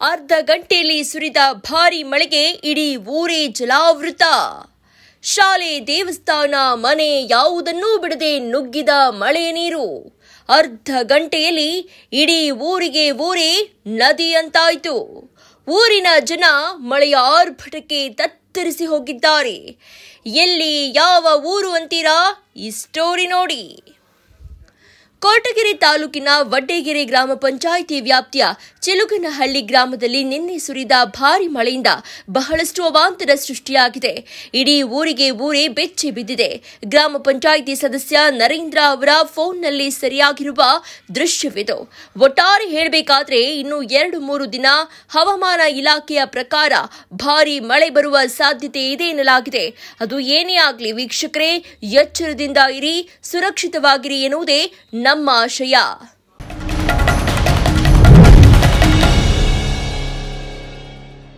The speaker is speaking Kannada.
ಅರ್ಧ ಗಂಟೆಯಲ್ಲಿ ಸುರಿದ ಭಾರಿ ಮಳೆಗೆ ಇಡೀ ಊರೇ ಜಲಾವೃತ. ಶಾಲೆ, ದೇವಸ್ಥಾನ, ಮನೆ ಯಾವುದನ್ನೂ ಬಿಡದೆ ನುಗ್ಗಿದ ಮಳೆ ನೀರು. ಅರ್ಧ ಗಂಟೆಯಲ್ಲಿ ಇಡೀ ಊರೇ ನದಿಯಂತಾಯಿತು. ಊರಿನ ಜನ ಮಳೆಯ ಆರ್ಭಟಕ್ಕೆ ತತ್ತರಿಸಿ ಹೋಗಿದ್ದಾರೆ. ಎಲ್ಲಿ ಯಾವ ಊರು ಅಂತೀರಾ? ಈ ಸ್ಟೋರಿ ನೋಡಿ. ಕೊರಟಗೆರೆ ತಾಲೂಕಿನ ವಡ್ಡೇಗೆರೆ ಗ್ರಾಮ ಪಂಚಾಯಿತಿ ವ್ಯಾಪ್ತಿಯ ಚಿಲುಗನಹಳ್ಳಿ ಗ್ರಾಮದಲ್ಲಿ ನಿನ್ನೆ ಸುರಿದ ಭಾರಿ ಮಳೆಯಿಂದ ಬಹಳಷ್ಟು ಅವಾಂತರ ಸೃಷ್ಟಿಯಾಗಿದೆ. ಇಡೀ ಊರೇ ಬೆಚ್ಚಿ ಬಿದ್ದಿದೆ. ಗ್ರಾಮ ಪಂಚಾಯಿತಿ ಸದಸ್ಯ ನರೇಂದ್ರ ಅವರ ಫೋನ್ನಲ್ಲಿ ಸೆರೆಯಾಗಿರುವ ದೃಶ್ಯವಿದು. ಒಟ್ಟಾರೆ ಹೇಳಬೇಕಾದ್ರೆ ಇನ್ನು 2-3 ದಿನ ಹವಾಮಾನ ಇಲಾಖೆಯ ಪ್ರಕಾರ ಭಾರಿ ಮಳೆ ಬರುವ ಸಾಧ್ಯತೆ ಇದೆ ಎನ್ನಲಾಗಿದೆ. ಅದು ಏನೇ ಆಗಲಿ ವೀಕ್ಷಕರೇ, ಎಚ್ಚರದಿಂದ ಇರಿ, ಸುರಕ್ಷಿತವಾಗಿರಿ ಎನ್ನುವುದೇ ನಮ್ಮ ಆಶಯ.